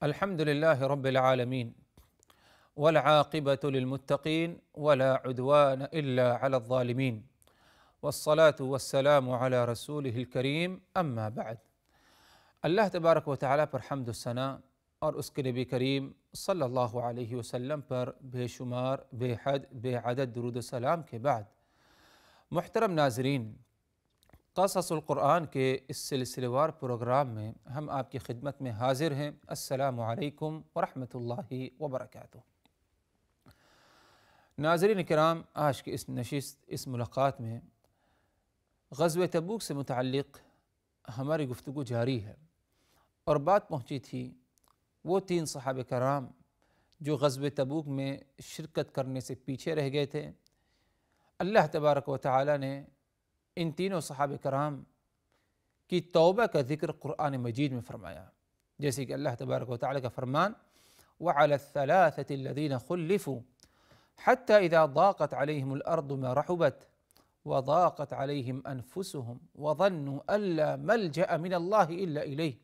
الحمد لله رب العالمين والعاقبة للمتقين ولا عدوان إلا على الظالمين والصلاة والسلام على رسوله الكريم اما بعد۔ اللہ تبارک و تعالیٰ پر حمد و ثنا اور اس کے نبی کریم صلی اللہ علیہ وسلم پر بے شمار بے حد بے عدد درود و سلام کے بعد، محترم ناظرین، قصص القرآن کے اس سلسلہ وار پروگرام میں ہم آپ کی خدمت میں حاضر ہیں۔ السلام علیکم ورحمۃ اللہ وبرکاتہ۔ ناظرین کرام، آج کی اس نشست اس ملاقات میں غزوہ تبوک سے متعلق ہماری گفتگو جاری ہے، اور بات پہنچی تھی وہ 3 صحابہ کرام جو غزوہ تبوک میں شرکت کرنے سے پیچھے رہ گئے تھے۔ اللہ تبارک و تعالی نے ان تینوں صحابہ کرام کی توبہ کا ذکر قرآن مجید میں فرمایا، جیسے کہ اللہ تبارک و تعالی کا فرمان وَعَلَى الثَّلَاثَةِ الَّذِينَ خُلِّفُوا حَتَّى إِذَا ضَاقَتْ عَلَيْهِمُ الْأَرْضُ مَا رَحُبَتْ وَضَاقَتْ عَلَيْهِمْ أَنفُسُهُمْ وَظَنُّوا أَن لَّا مَلْجَأَ مِنَ اللَّهِ إِلَّا إِلَيْهِ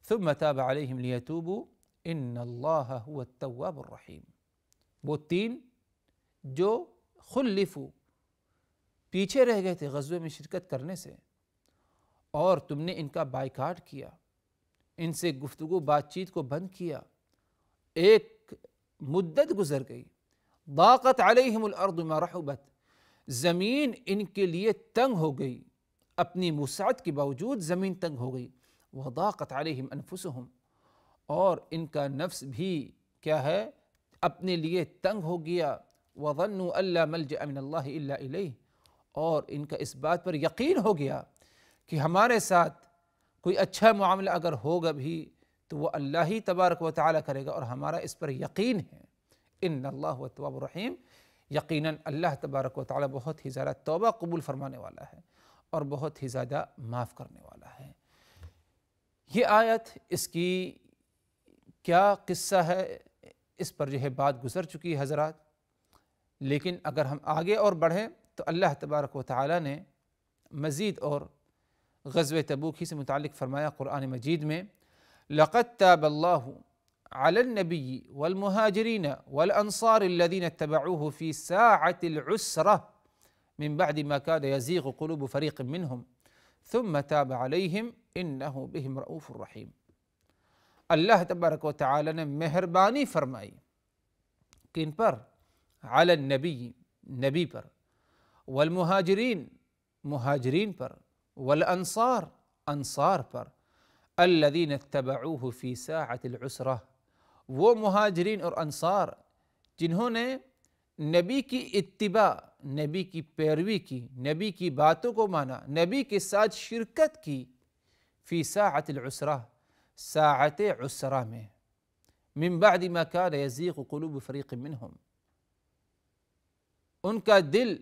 ثُمَّ تَابَ عَلَيْهِمْ لِيَتُوبُوا إِنَّ اللَّهَ هُوَ التَّوَّابُ الرَّحِيمُ۔ وہ 3 جو خلفوا پیچھے رہ گئے تھے غزوے میں شرکت کرنے سے، اور تم نے ان کا بائیکاٹ کیا، ان سے گفتگو بات چیت کو بند کیا، ایک مدت گزر گئی، ضاقت علیہم الارض ما رحبت، زمین ان کے لیے تنگ ہو گئی، اپنی وسعت کے باوجود زمین تنگ ہو گئی، وضاقت علیہم انفسہم، اور ان کا نفس بھی کیا ہے، اپنے لیے تنگ ہو گیا، وظنوا ان لا ملجأ من اللہ الا الیہ، اور ان کا اس بات پر یقین ہو گیا کہ ہمارے ساتھ کوئی اچھا معاملہ اگر ہوگا بھی تو وہ اللہ ہی تبارک و تعالیٰ کرے گا، اور ہمارا اس پر یقین ہے۔ ان اللہ هو التواب الرحیم، یقیناً اللہ تبارک و تعالیٰ بہت ہی زیادہ توبہ قبول فرمانے والا ہے اور بہت ہی زیادہ معاف کرنے والا ہے۔ یہ آیت، اس کی کیا قصہ ہے، اس پر جو ہے بات گزر چکی ہے حضرات، لیکن اگر ہم آگے اور بڑھیں تو اللہ تبارک و تعالیٰ نے مزید اور غزوہ تبوک ہی سے متعلق فرمایا قرآن مجید میں لَقَدْ تَابَ اللَّهُ عَلَى النَّبِيِّ وَالْمُهَاجِرِينَ وَالْأَنصَارِ الَّذِينَ اتَّبَعُوهُ فِي سَاعَةِ الْعُسْرَةِ مِنْ بَعْدِ مَا كَادَ يَزِيغُ قُلُوبُ فَرِيقٍ مِّنْهُمْ ثُمَّ تَابَ عَلَيْهِمْ إِنَّهُ بِهِمْ رَءُوفٌ رَحِيمٌ۔ اللہ تبارک و تعالیٰ نے مہربانی فرمائی کن پر؟ علی النبی، نبی پر، والمہاجرین، مہاجرین پر، والانصار، انصار پر، الذین اتبعوہ فی ساعۃ العسرہ، وہ مہاجرین اور انصار جنہوں نے نبی کی اتباع، نبی کی پیروی کی، نبی کی باتوں کو مانا، نبی کے ساتھ شرکت کی، فی ساعۃ العسرہ، ساعت عسرہ میں، من بعد ما کان یزیغ قلوب فریق منہم، ان کا دل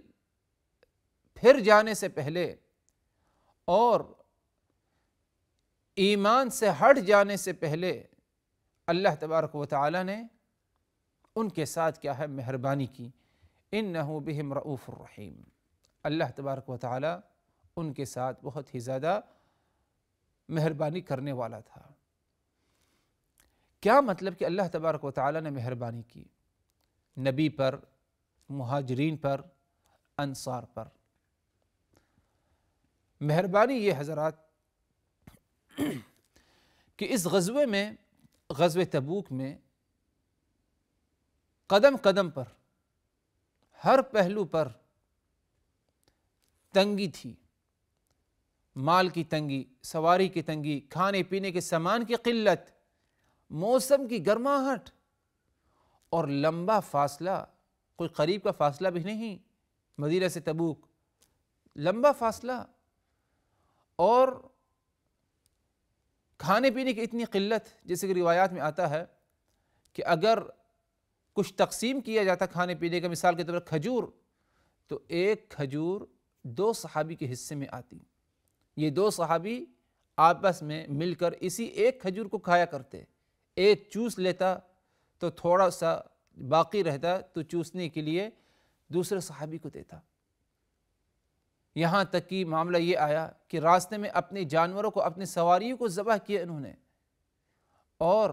پھر جانے سے پہلے اور ایمان سے ہٹ جانے سے پہلے اللہ تبارک و تعالی نے ان کے ساتھ کیا ہے، مہربانی کی۔ انہ بہم رؤوف الرحیم، اللہ تبارک و تعالی ان کے ساتھ بہت ہی زیادہ مہربانی کرنے والا تھا۔ کیا مطلب کہ اللہ تبارک و تعالی نے مہربانی کی نبی پر، مہاجرین پر، انصار پر؟ مہربانی یہ حضرات کہ اس غزوے میں، غزوہ تبوک میں، قدم قدم پر، ہر پہلو پر تنگی تھی، مال کی تنگی، سواری کی تنگی، کھانے پینے کے سامان کی قلت، موسم کی گرماہٹ، اور لمبا فاصلہ، کوئی قریب کا فاصلہ بھی نہیں، مدینہ سے تبوک لمبا فاصلہ، اور کھانے پینے کی اتنی قلت، جیسے کہ روایات میں آتا ہے کہ اگر کچھ تقسیم کیا جاتا کھانے پینے کا، مثال کے طور پر کھجور، تو ایک کھجور 2 صحابی کے حصے میں آتی، یہ 2 صحابی آپس میں مل کر اسی ایک کھجور کو کھایا کرتے، ایک چوس لیتا تو تھوڑا سا باقی رہتا تو چوسنے کے لیے دوسرے صحابی کو دیتا۔ یہاں تک کہ معاملہ یہ آیا کہ راستے میں اپنے جانوروں کو، اپنی سواریوں کو ذبح کیا انہوں نے، اور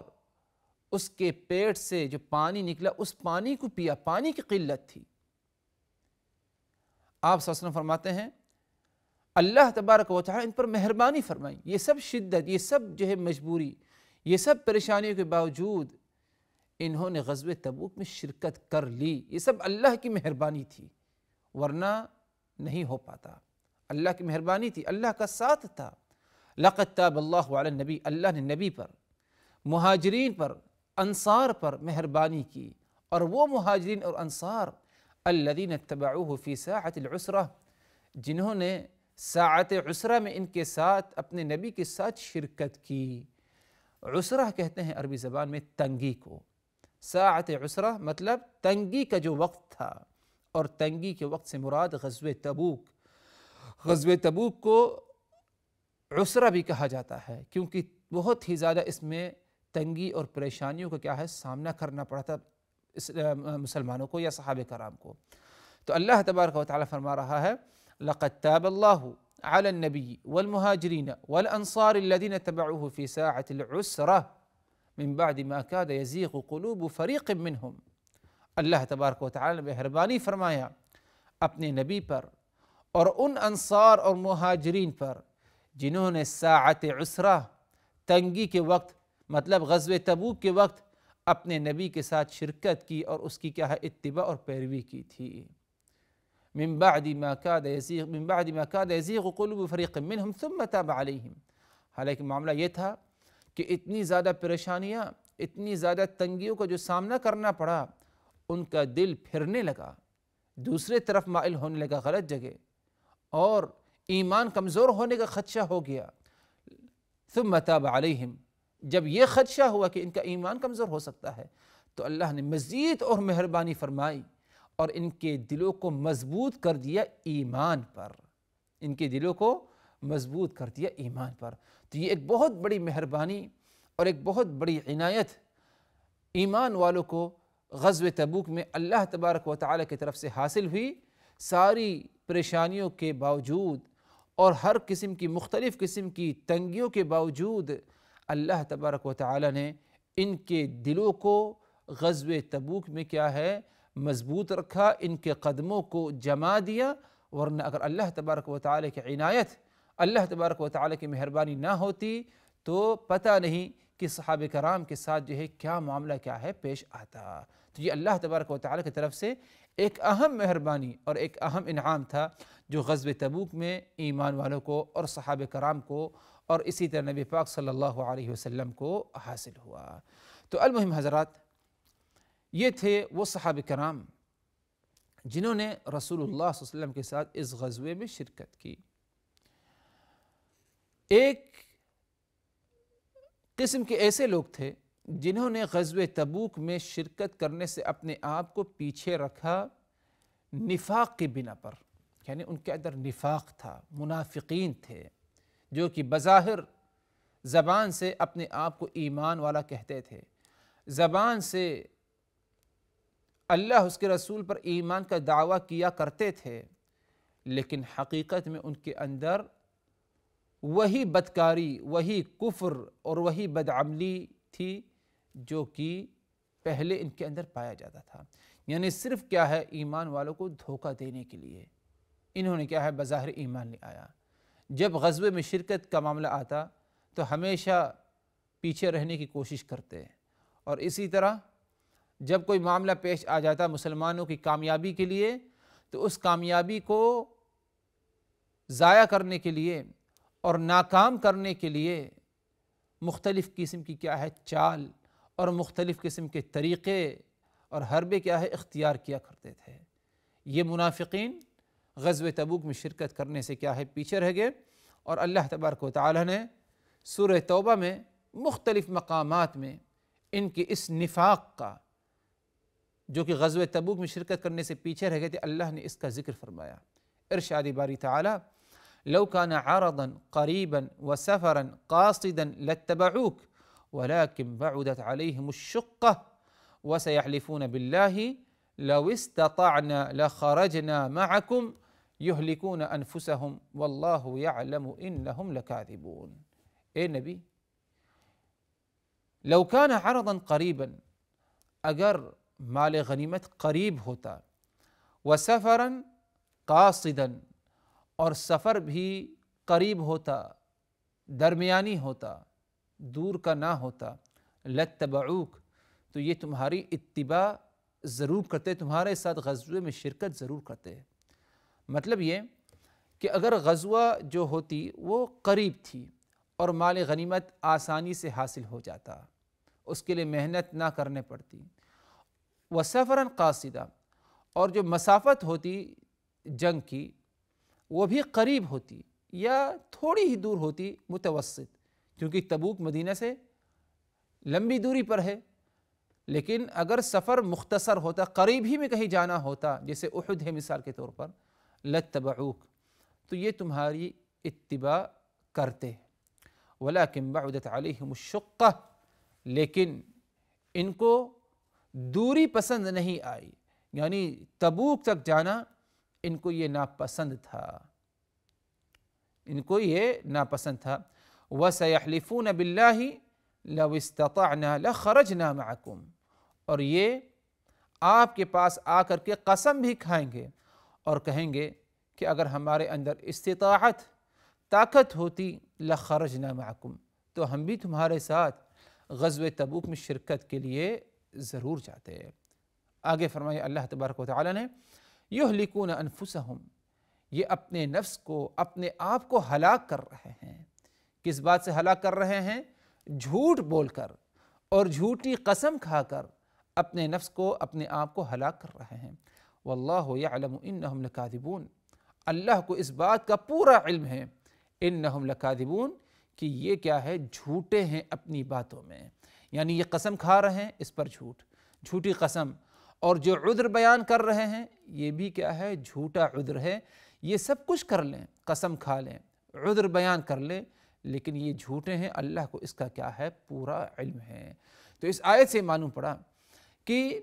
اس کے پیٹ سے جو پانی نکلا اس پانی کو پیا، پانی کی قلت تھی۔ آپ صلی اللہ علیہ وسلم فرماتے ہیں اللہ تبارک و تعالی ان پر مہربانی فرمائی، یہ سب شدت، یہ سب جو ہے مجبوری، یہ سب پریشانیوں کے باوجود انہوں نے غزوہ تبوک میں شرکت کر لی، یہ سب اللہ کی مہربانی تھی، ورنہ نہیں ہو پاتا۔ اللہ کی مہربانی تھی، اللہ کا ساتھ تھا۔ لقد تاب اللہ علی النبی، اللہ نے نبی پر، مہاجرین پر، انصار پر مہربانی کی، اور وہ مہاجرین اور انصار الذین اتبعوہ فی ساعۃ العسرہ، جنہوں نے ساعت عسرہ میں ان کے ساتھ اپنے نبی کے ساتھ شرکت کی۔ عسرہ کہتے ہیں عربی زبان میں تنگی کو، ساعت عسرہ مطلب تنگی کا جو وقت تھا، اور تنگی کے وقت سے مراد غزوہ تبوک۔ غزوہ تبوک کو عسرہ بھی کہا جاتا ہے کیونکہ بہت ہی زیادہ اس میں تنگی اور پریشانیوں کا کیا ہے سامنا کرنا پڑا تھا مسلمانوں کو یا صحابہ کرام کو۔ تو اللہ تبارک و تعالی فرما رہا ہے لقد تاب اللہ علی النبی والمہاجرین والانصار الذین اتبعوہ فی ساعۃ العسرہ من بعد ما کاد یزیغ قلوب فریق منہم۔ اللہ تبارک و تعالی نے مہربانی فرمایا اپنے نبی پر اور ان انصار اور مہاجرین پر جنہوں نے ساعت عسرہ، تنگی کے وقت مطلب غزوہ تبوک کے وقت اپنے نبی کے ساتھ شرکت کی اور اس کی کیا ہے اتباع اور پیروی کی تھی۔ من بعد ما کاد یزیغ قلوب فریق منہم ثم تاب علیہم۔ حالانکہ معاملہ یہ تھا کہ اتنی زیادہ پریشانیاں، اتنی زیادہ تنگیوں کا جو سامنا کرنا پڑا، ان کا دل پھرنے لگا، دوسرے طرف مائل ہونے لگا، غلط جگہ، اور ایمان کمزور ہونے کا خدشہ ہو گیا۔ ثم تاب علیہم، جب یہ خدشہ ہوا کہ ان کا ایمان کمزور ہو سکتا ہے تو اللہ نے مزید اور مہربانی فرمائی اور ان کے دلوں کو مضبوط کر دیا ایمان پر، ان کے دلوں کو مضبوط کر دیا ایمان پر۔ تو یہ ایک بہت بڑی مہربانی اور ایک بہت بڑی عنایت ایمان والوں کو غزوہ تبوک میں اللہ تبارک و تعالی کی طرف سے حاصل ہوئی۔ ساری پریشانیوں کے باوجود اور ہر قسم کی مختلف قسم کی تنگیوں کے باوجود اللہ تبارک و تعالی نے ان کے دلوں کو غزوہ تبوک میں کیا ہے مضبوط رکھا، ان کے قدموں کو جما دیا، ورنہ اگر اللہ تبارک و تعالی کی عنایت، اللہ تبارک و تعالی کی مہربانی نہ ہوتی تو پتہ نہیں کہ صحابہ کرام کے ساتھ جو ہے کیا معاملہ کیا ہے پیش آتا۔ تو یہ اللہ تبارک و تعالی کی طرف سے ایک اہم مہربانی اور ایک اہم انعام تھا جو غزوہ تبوک میں ایمان والوں کو اور صحابہ کرام کو اور اسی طرح نبی پاک صلی اللہ علیہ وسلم کو حاصل ہوا۔ تو المہم حضرات، یہ تھے وہ صحابہ کرام جنہوں نے رسول اللہ صلی اللہ علیہ وسلم کے ساتھ اس غزوے میں شرکت کی۔ ایک قسم کے ایسے لوگ تھے جنہوں نے غزوہ تبوک میں شرکت کرنے سے اپنے آپ کو پیچھے رکھا نفاق کی بنا پر، یعنی ان کے اندر نفاق تھا، منافقین تھے جو کہ بظاہر زبان سے اپنے آپ کو ایمان والا کہتے تھے، زبان سے اللہ اس کے رسول پر ایمان کا دعویٰ کیا کرتے تھے، لیکن حقیقت میں ان کے اندر وہی بدکاری، وہی کفر اور وہی بدعملی تھی جو کہ پہلے ان کے اندر پایا جاتا تھا۔ یعنی صرف کیا ہے ایمان والوں کو دھوکہ دینے کے لیے انہوں نے کیا ہے بظاہر ایمان لے آیا۔ جب غزوے میں شرکت کا معاملہ آتا تو ہمیشہ پیچھے رہنے کی کوشش کرتے، اور اسی طرح جب کوئی معاملہ پیش آ جاتا مسلمانوں کی کامیابی کے لیے تو اس کامیابی کو ضائع کرنے کے لیے اور ناکام کرنے کے لیے مختلف قسم کی کیا ہے چال اور مختلف قسم کے طریقے اور حربے کیا ہے اختیار کیا کرتے تھے۔ یہ منافقین غزوہ تبوک میں شرکت کرنے سے کیا ہے پیچھے رہ گئے، اور اللہ تبارک و تعالی نے سورہ توبہ میں مختلف مقامات میں ان کے اس نفاق کا جو کہ غزوہ تبوک میں شرکت کرنے سے پیچھے رہ گئے تھے، اللہ نے اس کا ذکر فرمایا۔ ارشاد باری تعالی لو كان عرضا قريبا وسفرا قاصدا لاتبعوك ولكن بعدت عليهم الشقة وسيحلفون بالله لو استطعنا لخرجنا معكم يهلكون أنفسهم والله يعلم إنهم لكاذبون۔ اے نبی، لو کان عرضا قریبا، اگر مال غنیمت قریب ہوتا، وسفرا قاصدا، اور سفر بھی قریب ہوتا، درمیانی ہوتا، دور کا نہ ہوتا، لاتبعوک، تو یہ تمہاری اتباع ضرور کرتے، تمہارے ساتھ غزوے میں شرکت ضرور کرتے۔ مطلب یہ کہ اگر غزوہ جو ہوتی وہ قریب تھی اور مال غنیمت آسانی سے حاصل ہو جاتا، اس کے لیے محنت نہ کرنے پڑتی، وسفراً قاصدا، اور جو مسافت ہوتی جنگ کی وہ بھی قریب ہوتی یا تھوڑی ہی دور ہوتی، متوسط، کیونکہ تبوک مدینہ سے لمبی دوری پر ہے، لیکن اگر سفر مختصر ہوتا، قریب ہی میں کہیں جانا ہوتا، جیسے احد ہے مثال کے طور پر، لاتبعوک، تو یہ تمہاری اتباع کرتے۔ ولیکن بعدت علیہم الشقہ، لیکن ان کو دوری پسند نہیں آئی، یعنی تبوک تک جانا ان کو یہ ناپسند تھا، ان کو یہ ناپسند تھا۔ وَسَيَحْلِفُونَ بِاللَّهِ لَوْ اسْتَطَعْنَا لَخَرَجْنَا مَعَكُمْ، اور یہ آپ کے پاس آ کر کے قسم بھی کھائیں گے اور کہیں گے کہ اگر ہمارے اندر استطاعت، طاقت ہوتی، لَخَرَجْنَا مَعَكُمْ، تو ہم بھی تمہارے ساتھ غزوہ تبوک میں شرکت کے لیے ضرور جاتے۔ آگے فرمایا اللہ تبارک و تعالی نے، یہلکون انفسہم، یہ اپنے نفس کو، اپنے آپ کو ہلاک کر رہے ہیں۔ کس بات سے ہلاک کر رہے ہیں؟ جھوٹ بول کر اور جھوٹی قسم کھا کر اپنے نفس کو، اپنے آپ کو ہلاک کر رہے ہیں۔ واللہ یعلم انہم لکاذبون، اللہ کو اس بات کا پورا علم ہے، انہم لکاذبون، کہ یہ کیا ہے، جھوٹے ہیں اپنی باتوں میں، یعنی یہ قسم کھا رہے ہیں، اس پر جھوٹ، جھوٹی قسم، اور جو عذر بیان کر رہے ہیں یہ بھی کیا ہے، جھوٹا عذر ہے۔ یہ سب کچھ کر لیں، قسم کھا لیں، عذر بیان کر لیں، لیکن یہ جھوٹے ہیں، اللہ کو اس کا کیا ہے، پورا علم ہے۔ تو اس آیت سے معلوم پڑا کہ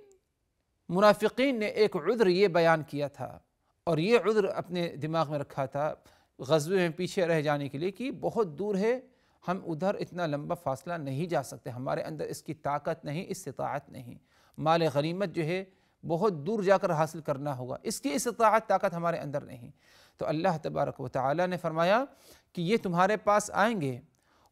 منافقین نے ایک عذر یہ بیان کیا تھا اور یہ عذر اپنے دماغ میں رکھا تھا غزوے میں پیچھے رہ جانے کے لیے، کہ بہت دور ہے، ہم ادھر اتنا لمبا فاصلہ نہیں جا سکتے، ہمارے اندر اس کی طاقت نہیں، استطاعت نہیں، مال غنیمت جو ہے بہت دور جا کر حاصل کرنا ہوگا، اس کی استطاعت، طاقت ہمارے اندر نہیں۔ تو اللہ تبارک و تعالی نے فرمایا کہ یہ تمہارے پاس آئیں گے،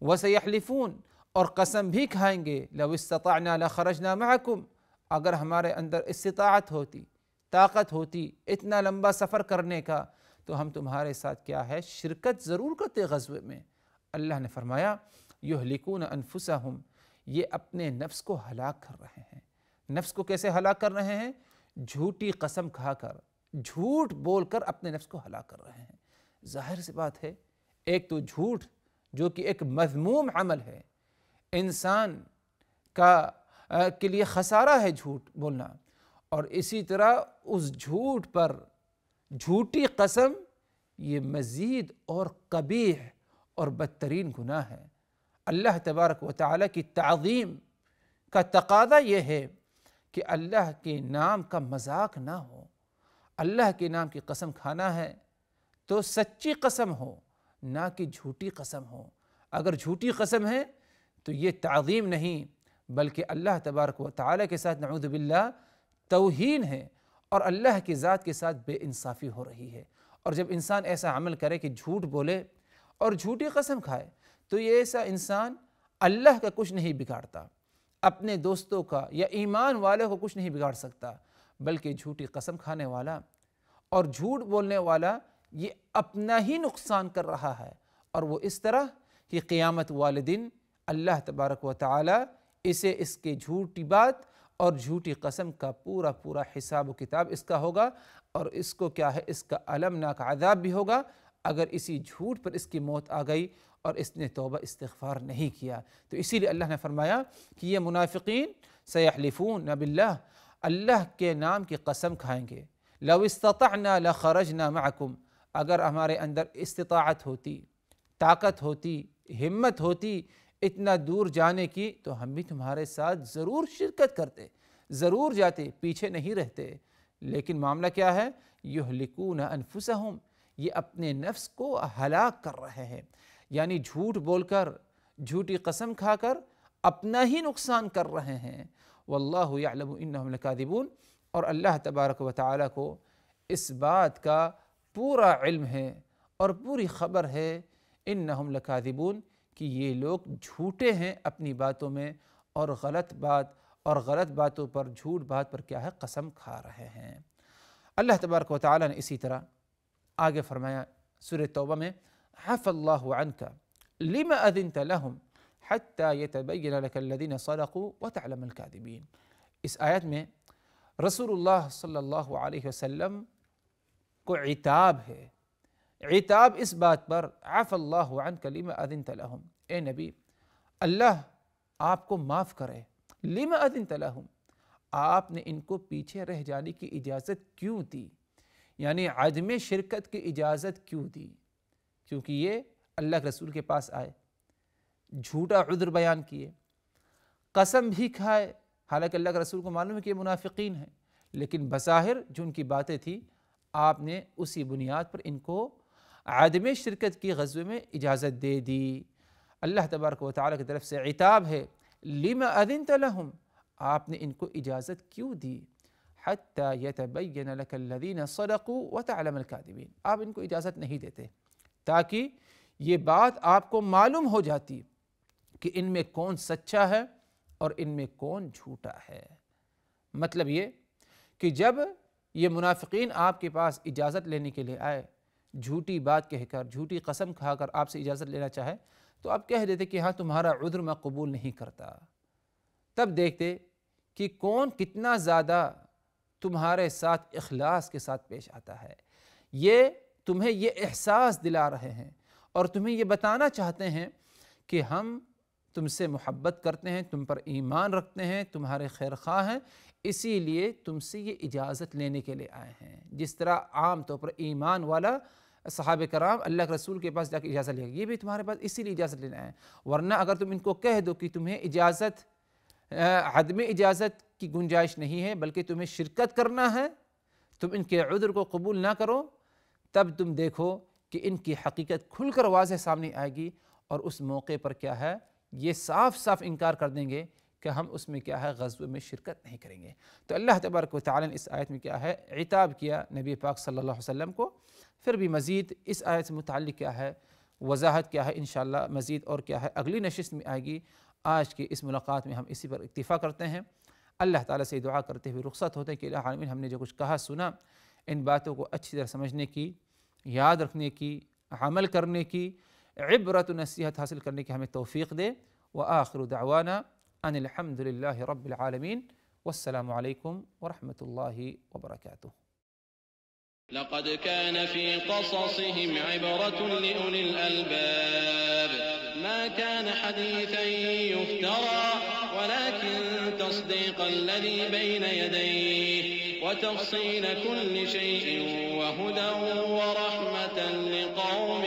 وَسَيَحْلِفُونَ، اور قسم بھی کھائیں گے، لَوْ اسْتَطَعْنَا لَخَرَجْنَا مَعَكُمْ، اگر ہمارے اندر استطاعت ہوتی، طاقت ہوتی اتنا لمبا سفر کرنے کا، تو ہم تمہارے ساتھ کیا ہے، شرکت ضرور کرتے غزوے میں۔ اللہ نے فرمایا یہلکون انفسہم، یہ اپنے نفس کو ہلاک کر رہے ہیں۔ نفس کو کیسے ہلاک کر رہے ہیں؟ جھوٹی قسم کھا کر، جھوٹ بول کر اپنے نفس کو ہلاک کر رہے ہیں۔ ظاہر سی بات ہے، ایک تو جھوٹ جو کہ ایک مذموم عمل ہے، انسان کے لیے خسارہ ہے جھوٹ بولنا، اور اسی طرح اس جھوٹ پر جھوٹی قسم، یہ مزید اور قبیح اور بدترین گناہ ہے۔ اللہ تبارک و تعالی کی تعظیم کا تقاضا یہ ہے کہ اللہ کے نام کا مذاق نہ ہو، اللہ کے نام کی قسم کھانا ہے تو سچی قسم ہو، نہ کہ جھوٹی قسم ہو۔ اگر جھوٹی قسم ہے تو یہ تعظیم نہیں، بلکہ اللہ تبارک و تعالی کے ساتھ نعوذ باللہ توہین ہے، اور اللہ کی ذات کے ساتھ بے انصافی ہو رہی ہے۔ اور جب انسان ایسا عمل کرے کہ جھوٹ بولے اور جھوٹی قسم کھائے، تو یہ ایسا انسان اللہ کا کچھ نہیں بگاڑتا، اپنے دوستوں کا یا ایمان والے کو کچھ نہیں بگاڑ سکتا، بلکہ جھوٹی قسم کھانے والا اور جھوٹ بولنے والا یہ اپنا ہی نقصان کر رہا ہے، اور وہ اس طرح کہ قیامت والدین اللہ تبارک و تعالی اسے اس کے جھوٹی بات اور جھوٹی قسم کا پورا حساب و کتاب اس کا ہوگا، اور اس کو کیا ہے، اس کا المناک عذاب بھی ہوگا اگر اسی جھوٹ پر اس کی موت آ گئی اور اس نے توبہ استغفار نہیں کیا۔ تو اسی لیے اللہ نے فرمایا کہ یہ منافقین سیحلفون باللہ، اللہ کے نام کی قسم کھائیں گے، لو استطعنا لخرجنا معکم، اگر ہمارے اندر استطاعت ہوتی، طاقت ہوتی، ہمت ہوتی اتنا دور جانے کی، تو ہم بھی تمہارے ساتھ ضرور شرکت کرتے، ضرور جاتے، پیچھے نہیں رہتے۔ لیکن معاملہ کیا ہے، یہلکون انفسہم، یہ اپنے نفس کو ہلاک کر رہے ہیں، یعنی جھوٹ بول کر، جھوٹی قسم کھا کر اپنا ہی نقصان کر رہے ہیں۔ واللہ یعلم انہم لکاذبون، اور اللہ تبارک و تعالیٰ کو اس بات کا پورا علم ہے اور پوری خبر ہے، انہم لکاذبون، کہ یہ لوگ جھوٹے ہیں اپنی باتوں میں، اور غلط باتوں پر، جھوٹ بات پر کیا ہے، قسم کھا رہے ہیں۔ اللہ تبارک و تعالیٰ نے اسی طرح آگے فرمایا سورہ توبہ میں، عفا اللہ عنک لما اذنت لہم حتی یتبین لک الذین صدقوا وتعلم الکاذبین۔ اس آیت میں رسول اللہ صلی اللہ علیہ وسلم کو عتاب ہے، عتاب اس بات پر، عفا اللہ عنک لما اذنت لہم، اے نبی اللہ آپ کو معاف کرے، لما اذنت لہم، آپ نے ان کو پیچھے رہ جانے کی اجازت کیوں دی، یعنی عدم شرکت کی اجازت کیوں دی؟ کیونکہ یہ اللہ کے رسول کے پاس آئے، جھوٹا عذر بیان کیے، قسم بھی کھائے، حالانکہ اللہ کے رسول کو معلوم ہے کہ یہ منافقین ہیں، لیکن بظاہر جو ان کی باتیں تھی، آپ نے اسی بنیاد پر ان کو عدم شرکت کی غزوے میں اجازت دے دی۔ اللہ تبارک و تعالیٰ کی طرف سے عتاب ہے، لما اذنت لہم، آپ نے ان کو اجازت کیوں دی، حتی یتبین لک الذین صدقوا وتعلم الکاذبین، آپ ان کو اجازت نہیں دیتے تاکہ یہ بات آپ کو معلوم ہو جاتی کہ ان میں کون سچا ہے اور ان میں کون جھوٹا ہے۔ مطلب یہ کہ جب یہ منافقین آپ کے پاس اجازت لینے کے لیے آئے، جھوٹی بات کہہ کر، جھوٹی قسم کھا کر آپ سے اجازت لینا چاہے، تو آپ کہہ دیتے کہ ہاں تمہارا عذر میں قبول نہیں کرتا۔ تب دیکھتے کہ کون کتنا زیادہ تمہارے ساتھ اخلاص کے ساتھ پیش آتا ہے۔ یہ تمہیں یہ احساس دلا رہے ہیں اور تمہیں یہ بتانا چاہتے ہیں کہ ہم تم سے محبت کرتے ہیں، تم پر ایمان رکھتے ہیں، تمہارے خیر خواہ ہیں، اسی لیے تم سے یہ اجازت لینے کے لیے آئے ہیں۔ جس طرح عام طور پر ایمان والا صحابہ کرام اللہ کے رسول کے پاس جا کے اجازت لے گا، یہ بھی تمہارے پاس اسی لیے اجازت لینے آئے ہیں۔ ورنہ اگر تم ان کو کہہ دو کہ تمہیں اجازت، عدم اجازت کی گنجائش نہیں ہے بلکہ تمہیں شرکت کرنا ہے، تم ان کے عذر کو قبول نہ کرو، تب تم دیکھو کہ ان کی حقیقت کھل کر واضح سامنے آئے گی، اور اس موقع پر کیا ہے، یہ صاف صاف انکار کر دیں گے کہ ہم اس میں کیا ہے، غزوے میں شرکت نہیں کریں گے۔ تو اللہ تبارک و تعالیٰ نے اس آیت میں کیا ہے، عتاب کیا نبی پاک صلی اللہ علیہ وسلم کو۔ پھر بھی مزید اس آیت سے متعلق کیا ہے، وضاحت کیا ہے، انشاءاللہ مزید اور کیا ہے اگلی نشست میں آئے گی۔ آج کی اس ملاقات میں ہم اسی پر اکتفا کرتے ہیں۔ اللہ تعالیٰ سے دعا کرتے ہوئے رخصت ہوتے ہیں کہ الہ العالمین ہم نے جو کچھ کہا سنا، ان باتوں کو اچھی طرح سمجھنے کی، یاد رکھنے کی، عمل کرنے کی، عبرت و نصیحت حاصل کرنے کی ہمیں توفیق دے۔ وآخر دعوانا ان الحمد للہ رب العالمین، والسلام علیکم ورحمۃ اللہ وبرکاتہ۔ لقد كان في قصصهم عبرة لأولي الألباب ما كان حديثا يفترى ولكن تصديق الذي بين يديه وتفصيل كل شيء وهدى ورحمة لقوم